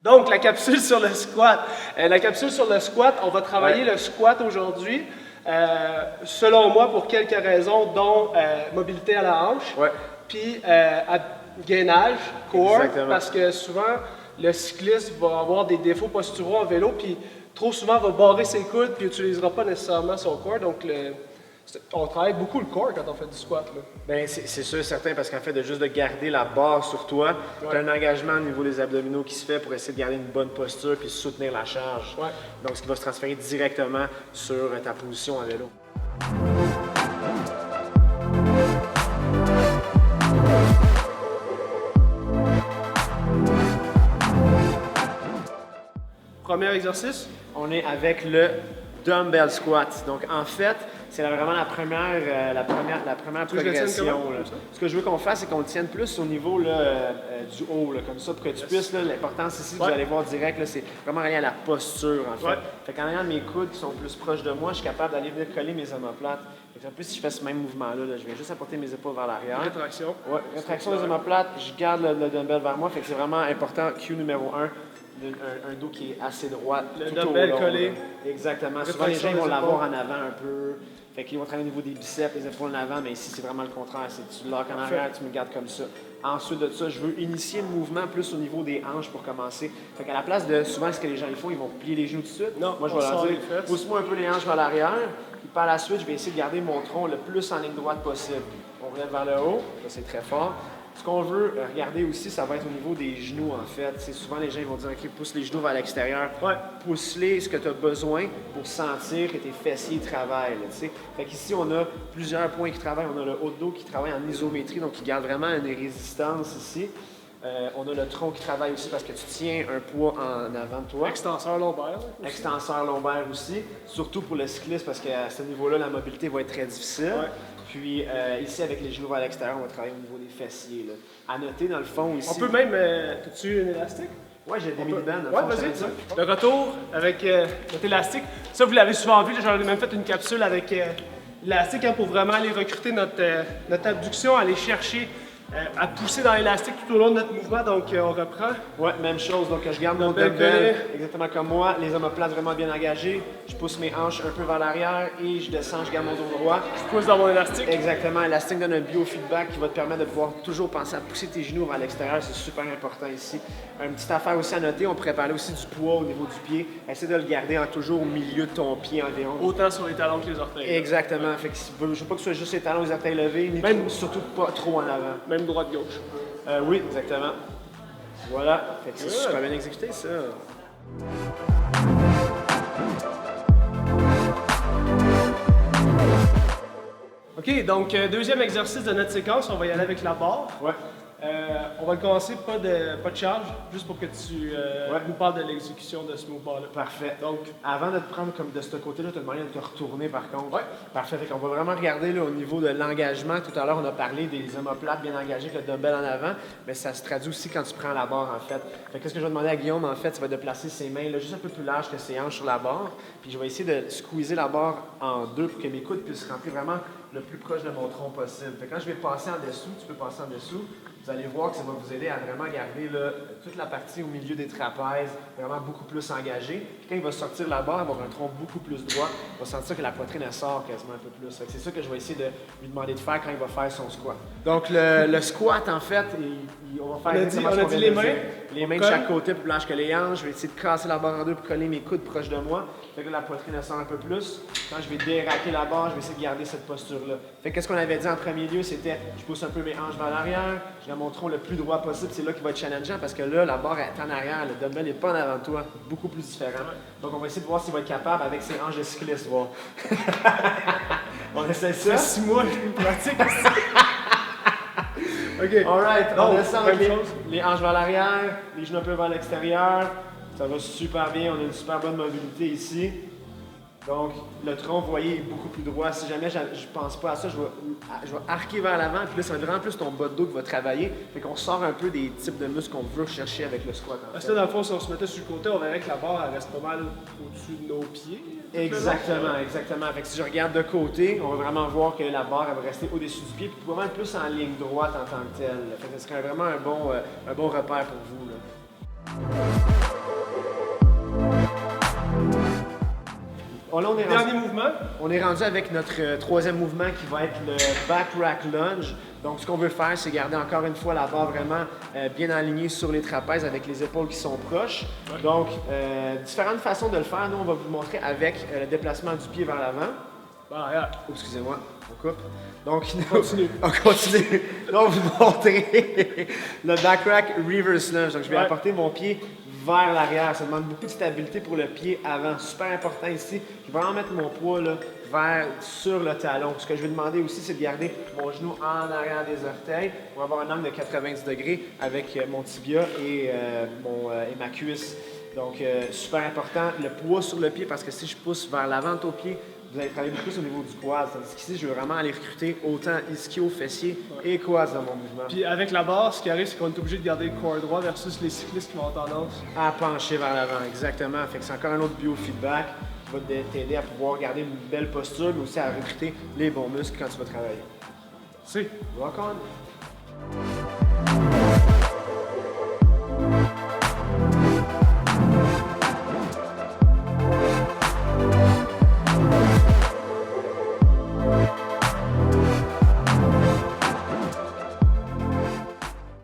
Donc, la capsule sur le squat. La capsule sur le squat, on va travailler le squat aujourd'hui, selon moi, pour quelques raisons, dont mobilité à la hanche, puis gainage, core, parce que souvent, le cycliste va avoir des défauts posturaux en vélo, puis trop souvent va barrer ses coudes, puis n'utilisera pas nécessairement son core. Donc, on travaille beaucoup le core quand on fait du squat. Bien, c'est sûr, certain, parce qu'en fait, de garder la barre sur toi, tu as un engagement au niveau des abdominaux qui se fait pour essayer de garder une bonne posture puis soutenir la charge. Donc, ce qui va se transférer directement sur ta position en vélo. Premier exercice? On est avec le dumbbell squat. Donc, en fait, c'est vraiment la première progression. Ce que je veux qu'on fasse, c'est qu'on le tienne plus au niveau du haut, comme ça, pour que tu puisses. L'importance ici, vous allez voir direct, c'est vraiment rien à la posture, en fait. Fait qu'en ayant mes coudes qui sont plus proches de moi, je suis capable d'aller venir coller mes omoplates. Fait que en plus, si je fais ce même mouvement-là, je viens juste apporter mes épaules vers l'arrière. Rétraction. Oui, rétraction des omoplates, je garde le dumbbell vers moi. Fait que c'est vraiment important. Cue numéro 1. Un dos qui est assez droit. Le dumbbell collé. Exactement. Souvent, les gens vont l'avoir en avant un peu. Fait qu'ils vont travailler au niveau des biceps, les épaules en avant, mais ici, c'est vraiment le contraire. C'est tu lock en arrière, tu me gardes comme ça. Ensuite de ça, je veux initier le mouvement plus au niveau des hanches pour commencer. Fait qu'à la place de souvent ce que les gens font, ils vont plier les genoux tout de suite. Non, moi, je vais leur dire, pousse-moi un peu les hanches vers l'arrière. Puis par la suite, je vais essayer de garder mon tronc le plus en ligne droite possible. On relève vers le haut, ça c'est très fort. Ce qu'on veut regarder aussi, ça va être au niveau des genoux, en fait. C'est souvent, les gens vont dire, OK, pousse les genoux vers l'extérieur. Pousse-les ce que tu as besoin pour sentir que tes fessiers travaillent. Fait qu'ici, on a plusieurs points qui travaillent. On a le haut de dos qui travaille en isométrie, donc qui garde vraiment une résistance ici. On a le tronc qui travaille aussi parce que tu tiens un poids en avant de toi. Extenseur lombaire. Extenseur lombaire aussi, surtout pour le cycliste parce qu'à ce niveau-là, la mobilité va être très difficile. Puis ici, avec les genoux vers l'extérieur, on va travailler au niveau des fessiers. Là. À noter, dans le fond, ici... On peut même... As-tu une élastique? Oui, j'ai des mini-bands. Oui, vas-y. Le retour avec notre élastique. Ça, vous l'avez souvent vu. J'en ai même fait une capsule avec l'élastique pour vraiment aller recruter notre abduction, aller chercher à pousser dans l'élastique tout au long de notre mouvement. Donc, on reprend. Oui, même chose. Donc, je garde mon dumbbell exactement comme moi. Les omoplates vraiment bien engagés. Je pousse mes hanches un peu vers l'arrière et je descends, je garde mon dos droit. Je pousse dans mon élastique. Exactement. L'élastique donne un biofeedback qui va te permettre de pouvoir toujours penser à pousser tes genoux vers l'extérieur. C'est super important ici. Une petite affaire aussi à noter, on pourrait parler aussi du poids au niveau du pied. Essaie de le garder toujours au milieu de ton pied environ. Autant sur les talons que les orteils. Exactement. Fait que je ne veux pas que ce soit juste les talons et les orteils levés, ni surtout pas trop en avant. Même droite-gauche. Oui, exactement. Voilà. Fait que c'est super bien exécuté, ça. OK, donc deuxième exercice de notre séquence, on va y aller avec la barre. On va commencer, pas de charge, juste pour que tu nous parles de l'exécution de ce mouvement-là. Parfait. Donc, avant de te prendre comme de ce côté-là, tu as demandé de te retourner par contre. Parfait. Fait qu'on va vraiment regarder là, au niveau de l'engagement. Tout à l'heure, on a parlé des omoplates bien engagés avec le dumbbell en avant, mais ça se traduit aussi quand tu prends la barre en fait. Fait que ce que je vais demander à Guillaume, en fait, ça va être de placer ses mains là, juste un peu plus larges que ses hanches sur la barre. Puis je vais essayer de squeezer la barre en deux pour que mes coudes puissent rentrer vraiment le plus proche de mon tronc possible. Fait que quand je vais passer en dessous, tu peux passer en dessous. Vous allez voir que ça va vous aider à vraiment garder là, toute la partie au milieu des trapèzes vraiment beaucoup plus engagée. Puis quand il va sortir la barre, il va avoir un tronc beaucoup plus droit. Il va sentir que la poitrine elle sort quasiment un peu plus. C'est ça que je vais essayer de lui demander de faire quand il va faire son squat. Donc le squat, en fait, on va faire on a dit les mains. Les mains de chaque côté plus larges que les hanches. Je vais essayer de casser la barre en deux pour coller mes coudes proches de moi. Fait que la poitrine elle sort un peu plus. Quand je vais déraquer la barre, je vais essayer de garder cette posture-là. Fait que qu'est-ce qu'on avait dit en premier lieu, c'était je pousse un peu mes hanches vers l'arrière, je garde mon tronc le plus droit possible. C'est là qu'il va être challengeant parce que là, la barre est en arrière, le dumbbell n'est pas en avant de toi, beaucoup plus différent. Donc on va essayer de voir s'il va être capable avec ses hanches de cycliste. Voir. On essaie ça. 6 mois, je pratique. OK. Alright, on descend avec les hanches vers l'arrière, les genoux un peu vers l'extérieur. Ça va super bien, on a une super bonne mobilité ici. Donc, le tronc, vous voyez, est beaucoup plus droit. Si jamais je pense pas à ça, je vais arquer vers l'avant, puis là, ça va être vraiment plus ton bas de dos qui va travailler. Fait qu'on sort un peu des types de muscles qu'on veut chercher avec le squat. Parce que là, dans le fond, si on se mettait sur le côté, on verrait que la barre, elle reste pas mal au-dessus de nos pieds. Exactement, exactement. Fait que si je regarde de côté, on va vraiment voir que la barre, elle va rester au-dessus du pied, puis pas mal plus en ligne droite en tant que telle. Fait que ce serait vraiment un bon repère pour vous, là. Bon, là, Dernier mouvement. On est rendu avec notre troisième mouvement qui va être le back rack lunge. Donc, ce qu'on veut faire, c'est garder encore une fois la barre vraiment bien alignée sur les trapèzes avec les épaules qui sont proches. Ouais. Donc, différentes façons de le faire. Nous, on va vous montrer avec le déplacement du pied vers l'avant. Oh, excusez-moi, on coupe. Donc, on continue. Là, on va vous montrer le back rack reverse lunge. Donc, je vais apporter mon pied vers l'arrière. Ça demande beaucoup de stabilité pour le pied avant. Super important ici. Je vais vraiment mettre mon poids là, sur le talon. Ce que je vais demander aussi, c'est de garder mon genou en arrière des orteils pour avoir un angle de 90 degrés avec mon tibia et ma cuisse. Donc, super important. Le poids sur le pied parce que si je pousse vers l'avant de ton pied, vous allez travailler beaucoup au niveau du quad. Tandis qu'ici, je veux vraiment aller recruter autant ischio, fessier et quads dans mon mouvement. Puis avec la barre, ce qui arrive, c'est qu'on est obligé de garder le corps droit versus les cyclistes qui vont en tendance à pencher vers l'avant, exactement. Fait que c'est encore un autre biofeedback qui va t'aider à pouvoir garder une belle posture, mais aussi à recruter les bons muscles quand tu vas travailler. C'est Rock on!